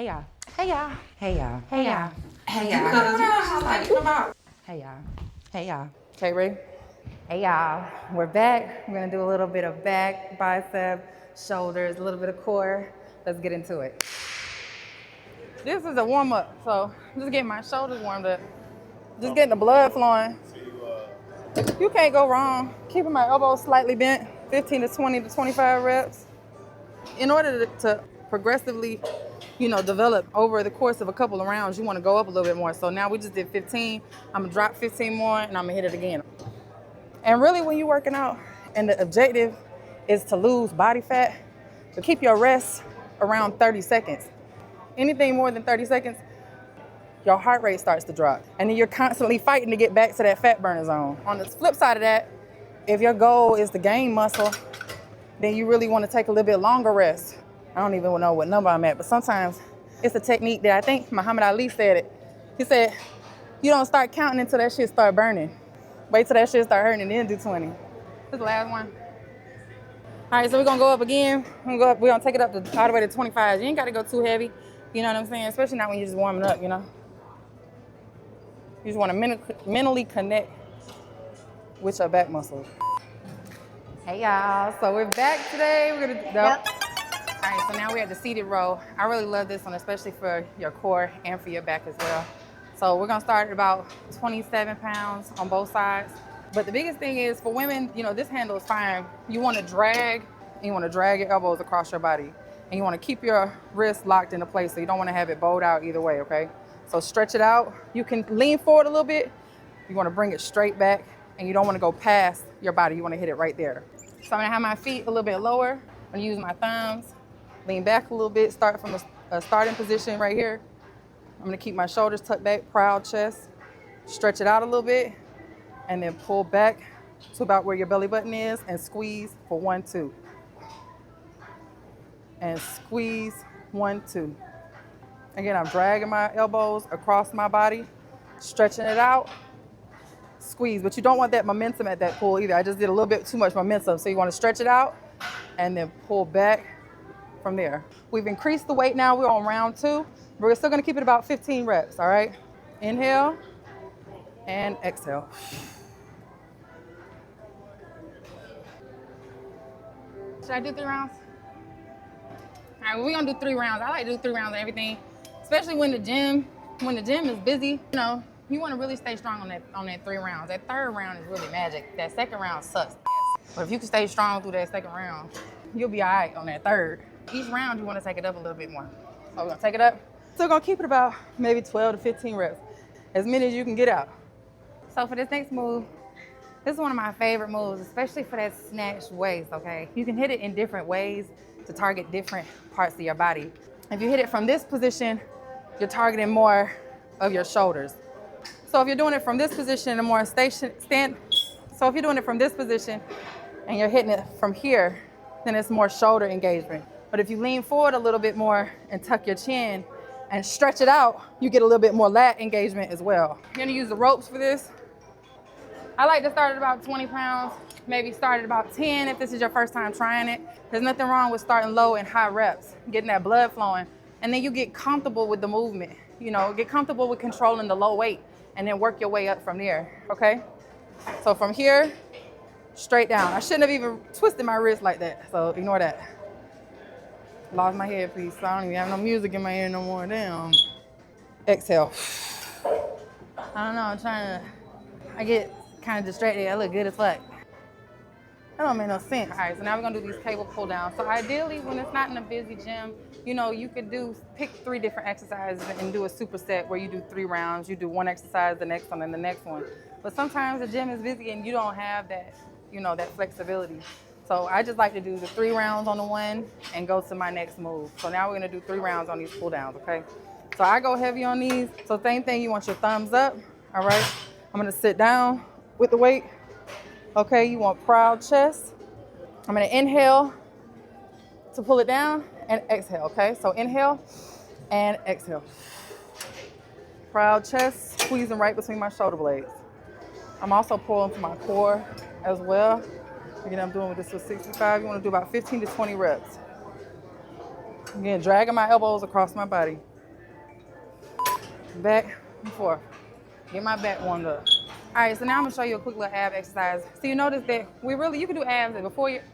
Hey y'all. Hey y'all. Hey y'all. Hey y'all. Hey y'all. Hey y'all. Hey y'all. Okay, ready? Hey y'all. We're back. We're gonna do a little bit of back, bicep, shoulders, a little bit of core. Let's get into it. This is a warm up, so I'm just getting my shoulders warmed up. Just getting the blood flowing. You can't go wrong. Keeping my elbows slightly bent, 15 to 20 to 25 reps. In order to progressively, develop over the course of a couple of rounds, you want to go up a little bit more. So now we just did 15. I'm gonna drop 15 more and I'm gonna hit it again. And really when you're working out and the objective is to lose body fat, to keep your rest around 30 seconds. Anything more than 30 seconds, your heart rate starts to drop. And then you're constantly fighting to get back to that fat burner zone. On the flip side of that, if your goal is to gain muscle, then you really want to take a little bit longer rest. I don't even know what number I'm at, but sometimes it's a technique that I think Muhammad Ali said it. He said, you don't start counting until that shit start burning. Wait till that shit start hurting and then do 20. This is the last one. All right, so we're gonna go up again. We're gonna take it up all the way to 25. You ain't gotta go too heavy, you know what I'm saying? Especially not when you're just warming up, You just wanna mentally connect with your back muscles. Hey y'all, so we're back today. We're gonna Yep. All right, so now we're at the seated row. I really love this one, especially for your core and for your back as well. So we're gonna start at about 27 pounds on both sides. But the biggest thing is for women, this handle is fine. You wanna drag your elbows across your body. And you wanna keep your wrists locked into place, so you don't wanna have it bowed out either way, okay? So stretch it out. You can lean forward a little bit. You wanna bring it straight back, and you don't wanna go past your body. You wanna hit it right there. So I'm gonna have my feet a little bit lower. I'm gonna use my thumbs, lean back a little bit, start from a starting position right here. I'm gonna keep my shoulders tucked back, proud chest, stretch it out a little bit, and then pull back to about where your belly button is and squeeze for 1, 2. And squeeze 1, 2. Again, I'm dragging my elbows across my body, stretching it out, squeeze, but you don't want that momentum at that pull either. I just did a little bit too much momentum. So you want to stretch it out and then pull back from there. We've increased the weight now. We're on round 2. We're still going to keep it about 15 reps, all right? Inhale and exhale. Should I do 3 rounds? All right, well, we're going to do 3 rounds. I like to do 3 rounds of everything, especially when the gym is busy, You want to really stay strong on that 3 rounds. That 3rd round is really magic. That 2nd round sucks. But if you can stay strong through that 2nd round, you'll be all right on that 3rd. Each round, you want to take it up a little bit more. So we're going to take it up. So we're going to keep it about maybe 12 to 15 reps, as many as you can get out. So for this next move, this is one of my favorite moves, especially for that snatched waist, okay? You can hit it in different ways to target different parts of your body. If you hit it from this position, you're targeting more of your shoulders. So if you're doing it from this position, a more So if you're doing it from this position and you're hitting it from here, then it's more shoulder engagement. But if you lean forward a little bit more and tuck your chin and stretch it out, you get a little bit more lat engagement as well. You're gonna use the ropes for this. I like to start at about 20 pounds, maybe start at about 10 if this is your first time trying it. There's nothing wrong with starting low and high reps, getting that blood flowing, and then you get comfortable with the movement. Get comfortable with controlling the low weight and then work your way up from there, okay? So from here, straight down. I shouldn't have even twisted my wrist like that, so ignore that. Lost my headpiece, so I don't even have no music in my ear no more. Damn. Exhale. I don't know, I get kind of distracted. I look good as fuck. That don't make no sense. All right, so now we're gonna do these cable pull downs. So ideally, when it's not in a busy gym, you could pick 3 different exercises and do a superset where you do 3 rounds. You do 1 exercise, the next one, and the next one. But sometimes the gym is busy and you don't have that, that flexibility. So I just like to do the 3 rounds on the one and go to my next move. So now we're gonna do 3 rounds on these pull downs, okay? So I go heavy on these. So same thing, you want your thumbs up, all right? I'm gonna sit down with the weight. Okay, you want proud chest. I'm gonna inhale to pull it down and exhale, okay? So inhale and exhale. Proud chest, squeezing right between my shoulder blades. I'm also pulling to my core as well. Again, I'm doing this with 65. You wanna do about 15 to 20 reps. Again, dragging my elbows across my body. back and forth. Get my back warmed up. All right, so now I'm gonna show you a quick little ab exercise. So you notice that you can do abs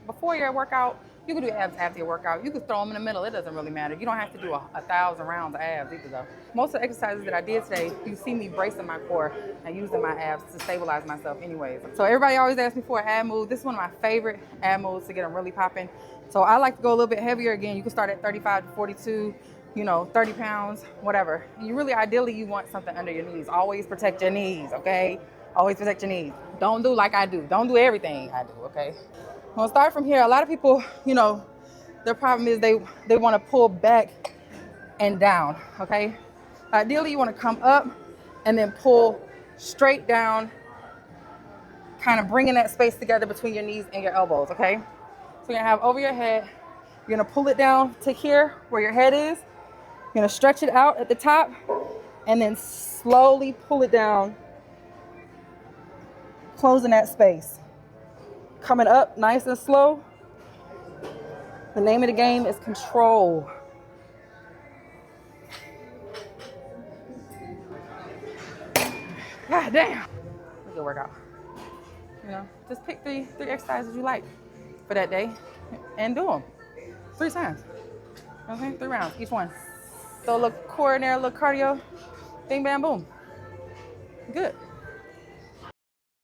before your workout. You can do abs after your workout. You can throw them in the middle. It doesn't really matter. You don't have to do a 1,000 rounds of abs either though. Most of the exercises that I did today, you see me bracing my core and using my abs to stabilize myself anyways. So everybody always asks me for an ab move. This is one of my favorite ab moves to get them really popping. So I like to go a little bit heavier. Again, you can start at 35 to 42, 30 pounds, whatever. Ideally, you want something under your knees. Always protect your knees, okay? Always protect your knees. Don't do like I do. Don't do everything I do, okay? We'll start from here. A lot of people, their problem is they want to pull back and down, okay? Ideally, you want to come up and then pull straight down, kind of bringing that space together between your knees and your elbows, okay? So you're gonna have over your head, you're gonna pull it down to here where your head is. You're gonna stretch it out at the top and then slowly pull it down, closing that space. Coming up nice and slow. The name of the game is control. God damn. It's a good workout. Just pick three exercises you like for that day and do them 3 times. Okay, 3 rounds, each one. Throw a little core in there, a little cardio. Bing, bam, boom. Good.